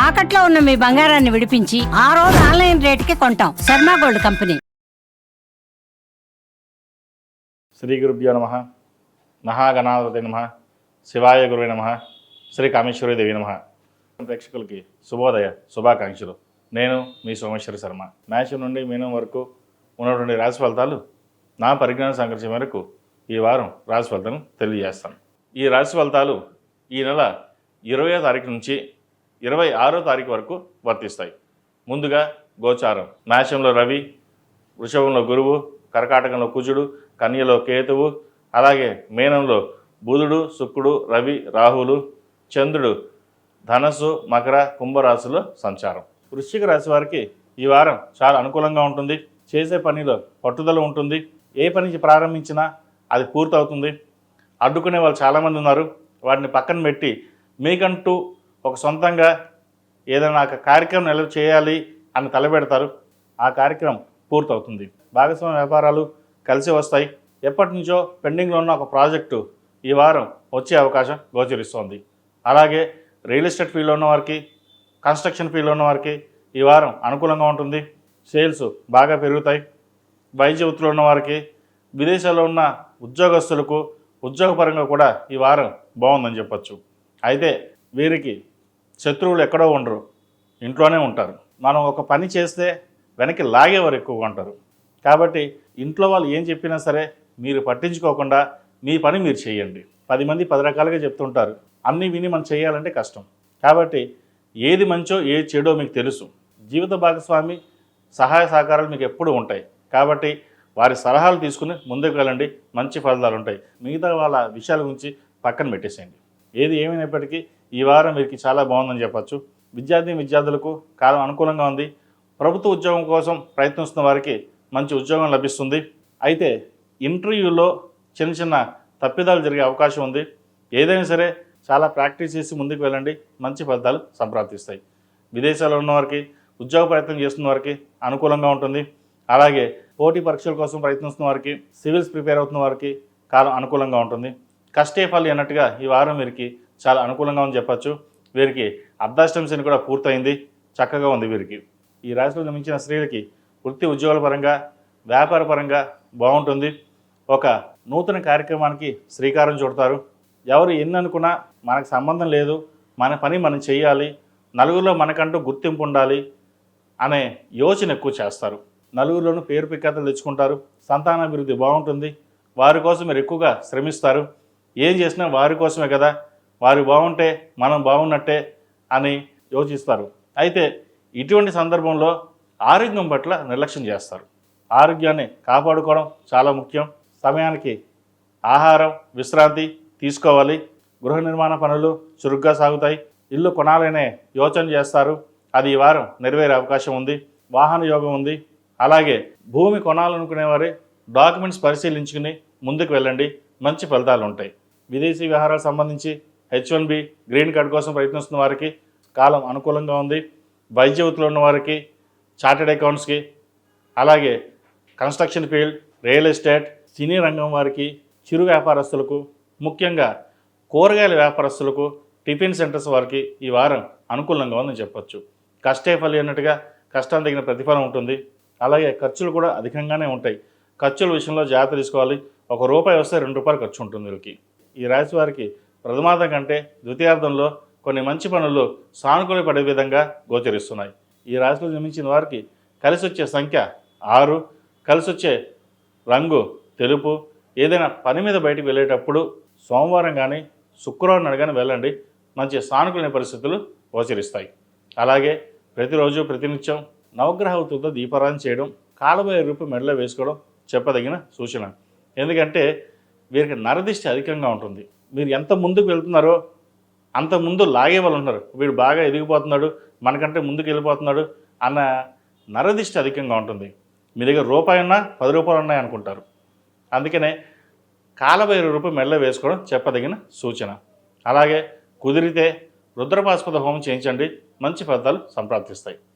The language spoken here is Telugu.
తాకట్లో ఉన్న మీ బంగారాన్ని విడిపించి ఆ రోజు ఆన్లైన్ రేటుకి కొంటాం. Sharma gold company. శ్రీ గురుభ్యో నమః. మహాగణాధిపతయే నమః. శివాయ గురువే నమః. శ్రీ కామేశ్వరి దేవి నమః. ప్రేక్షకులకి శుభోదయ శుభాకాంక్షలు. నేను మీ సోమేశ్వర శర్మ. మేషం నుండి మీనం వరకు ఉన్నటువంటి రాశి ఫలితాలు నా పరిజ్ఞాన సంకర్షణ మేరకు ఈ వారం రాశి ఫలితాలను తెలియజేస్తాను. ఈ రాశి ఫలితాలు ఈ నెల 20వ తారీఖు నుంచి 26వ తారీఖు వరకు వర్తిస్తాయి. ముందుగా గోచారం. మేషంలో రవి, వృషభంలో గురువు, కర్కాటకంలో కుజుడు, కన్యలో కేతువు, అలాగే మీనంలో బుధుడు, శుక్రుడు, రవి, రాహువులు, చంద్రుడు ధనస్సు, మకర, కుంభరాశుల్లో సంచారం. వృశ్చిక రాశి వారికి ఈ వారం చాలా అనుకూలంగా ఉంటుంది. చేసే పనిలో పట్టుదల ఉంటుంది. ఏ పని ప్రారంభించినా అది పూర్తవుతుంది. అడ్డుకునే వాళ్ళు చాలామంది ఉన్నారు. వాటిని పక్కన పెట్టి మీకంటూ ఒక సొంతంగా ఏదైనా కార్యక్రమం నెలవు చేయాలి అని తలపెడతారు. ఆ కార్యక్రమం పూర్తవుతుంది. భాగస్వామ్య వ్యాపారాలు కలిసి వస్తాయి. ఎప్పటి నుంచో పెండింగ్లో ఉన్న ఒక ప్రాజెక్టు ఈ వారం వచ్చే అవకాశం గోచరిస్తోంది. అలాగే రియల్ ఎస్టేట్ ఫీల్డ్లో ఉన్న వారికి, కన్స్ట్రక్షన్ ఫీల్డ్లో ఉన్న వారికి ఈ వారం అనుకూలంగా ఉంటుంది. సేల్స్ బాగా పెరుగుతాయి. వైద్య వృత్తిలో ఉన్న వారికి, విదేశాల్లో ఉన్న ఉద్యోగస్తులకు ఉద్యోగపరంగా కూడా ఈ వారం బాగుందని చెప్పచ్చు. అయితే వీరికి శత్రువులు ఎక్కడో ఉండరు, ఇంట్లోనే ఉంటారు. మనం ఒక పని చేస్తే వెనక్కి లాగేవారు ఎక్కువగా ఉంటారు. కాబట్టి ఇంట్లో వాళ్ళు ఏం చెప్పినా సరే మీరు పట్టించుకోకుండా మీ పని మీరు చేయండి. 10 మంది 10 రకాలుగా చెప్తుంటారు. అన్నీ విని మనం చేయాలంటే కష్టం. కాబట్టి ఏది మంచో ఏది చెడో మీకు తెలుసు. జీవిత భాగస్వామి సహాయ సహకారాలు మీకు ఎప్పుడూ ఉంటాయి. కాబట్టి వారి సలహాలు తీసుకుని ముందుకు వెళ్ళండి. మంచి ఫలితాలు ఉంటాయి. మిగతా వాళ్ళ విషయాల గురించి పక్కన పెట్టేసేయండి. ఏది ఏమైనప్పటికీ ఈ వారం వీరికి చాలా బాగుందని చెప్పచ్చు. విద్యార్థులకు కాలం అనుకూలంగా ఉంది. ప్రభుత్వ ఉద్యోగం కోసం ప్రయత్నిస్తున్న వారికి మంచి ఉద్యోగం లభిస్తుంది. అయితే ఇంటర్వ్యూలో చిన్న చిన్న తప్పిదాలు జరిగే అవకాశం ఉంది. ఏదైనా సరే చాలా ప్రాక్టీస్ చేసి ముందుకు వెళ్ళండి. మంచి ఫలితాలు సంప్రాప్తిస్తాయి. విదేశాల్లో ఉన్నవారికి, ఉద్యోగ ప్రయత్నం చేస్తున్న వారికి అనుకూలంగా ఉంటుంది. అలాగే పోటీ పరీక్షల కోసం ప్రయత్నిస్తున్న వారికి, సివిల్స్ ప్రిపేర్ అవుతున్న వారికి కాలం అనుకూలంగా ఉంటుంది. కష్టే ఫలి అన్నట్టుగా ఈ వారం వీరికి చాలా అనుకూలంగా ఉందని చెప్పచ్చు. వీరికి అర్ధాష్టమ శని కూడా పూర్తయింది. చక్కగా ఉంది వీరికి. ఈ రాశిలో జన్మించిన స్త్రీలకి వృత్తి ఉద్యోగాల పరంగా, వ్యాపార పరంగా బాగుంటుంది. ఒక నూతన కార్యక్రమానికి శ్రీకారం చుడతారు. ఎవరు ఎన్ని అనుకున్నా మనకు సంబంధం లేదు, మన పని మనం చేయాలి, నలుగురిలో మనకంటూ గుర్తింపు ఉండాలి అనే యోచన ఎక్కువ చేస్తారు. నలుగురిలోనూ పేరు ప్రఖ్యాతలు తెచ్చుకుంటారు. సంతానాభివృద్ధి బాగుంటుంది. వారి కోసం మీరు ఎక్కువగా శ్రమిస్తారు. ఏం చేసినా వారి కోసమే కదా, వారు బాగుంటే మనం బాగున్నట్టే అని యోచిస్తారు. అయితే ఇటువంటి సందర్భంలో ఆరోగ్యం పట్ల నిర్లక్ష్యం చేస్తారు. ఆరోగ్యాన్ని కాపాడుకోవడం చాలా ముఖ్యం. సమయానికి ఆహారం, విశ్రాంతి తీసుకోవాలి. గృహ నిర్మాణ పనులు చురుగ్గా సాగుతాయి. ఇల్లు కొనాలనే యోచన చేస్తారు. అది ఈ వారం నెరవేరే అవకాశం ఉంది. వాహన యోగం ఉంది. అలాగే భూమి కొనాలనుకునేవారు డాక్యుమెంట్స్ పరిశీలించుకుని ముందుకు వెళ్ళండి. మంచి ఫలితాలు ఉంటాయి. విదేశీ వ్యవహారాలకు సంబంధించి H1B గ్రీన్ కార్డ్ కోసం ప్రయత్నిస్తున్న వారికి కాలం అనుకూలంగా ఉంది. వైద్య వృత్తిలో ఉన్న వారికి, చార్టెడ్ అకౌంట్స్కి, అలాగే కన్స్ట్రక్షన్ ఫీల్డ్, రియల్ ఎస్టేట్, సినీ రంగం వారికి, చిరు వ్యాపారస్తులకు, ముఖ్యంగా కూరగాయల వ్యాపారస్తులకు, టిఫిన్ సెంటర్స్ వారికి ఈ వారం అనుకూలంగా ఉందని చెప్పచ్చు. కష్టే ఫలి అన్నట్టుగా కష్టం తగిన ప్రతిఫలం ఉంటుంది. అలాగే ఖర్చులు కూడా అధికంగానే ఉంటాయి. ఖర్చుల విషయంలో జాగ్రత్త తీసుకోవాలి. ₹1 వస్తే ₹2 ఖర్చు ఉంటుంది వీరికి. ఈ రాశి వారికి ప్రథమార్థం కంటే ద్వితీయార్థంలో కొన్ని మంచి పనులు సానుకూల పడే విధంగా గోచరిస్తున్నాయి. ఈ రాశిలో జన్మించిన వారికి కలిసి వచ్చే సంఖ్య 6, కలిసి వచ్చే రంగు తెలుపు. ఏదైనా పని మీద బయటకు వెళ్ళేటప్పుడు సోమవారం కానీ శుక్రవారం నాడు కానీ వెళ్ళండి. మంచి సానుకూల పరిస్థితులు గోచరిస్తాయి. అలాగే ప్రతిరోజు ప్రతినిత్యం నవగ్రహ వృత్తులతో దీపారాధన చేయడం, కాలభైరవ రూపం మెడలో వేసుకోవడం చెప్పదగిన సూచన. ఎందుకంటే వీరికి నరదిష్టి అధికంగా ఉంటుంది. మీరు ఎంత ముందుకు వెళ్తున్నారో అంత ముందు లాగే వాళ్ళు ఉంటారు. వీడు బాగా ఎదిగిపోతున్నాడు, మనకంటే ముందుకు వెళ్ళిపోతున్నాడు అన్న నరదిష్టి అధికంగా ఉంటుంది. మీ దగ్గర ₹1 ఉన్నా ₹10 ఉన్నాయి అనుకుంటారు. అందుకనే కాలభైరవ రూపం మెడలో వేసుకోవడం చెప్పదగిన సూచన. అలాగే కుదిరితే రుద్రపాశుపత హోమం చేయించండి. మంచి ఫలితాలు సంప్రాప్తిస్తాయి.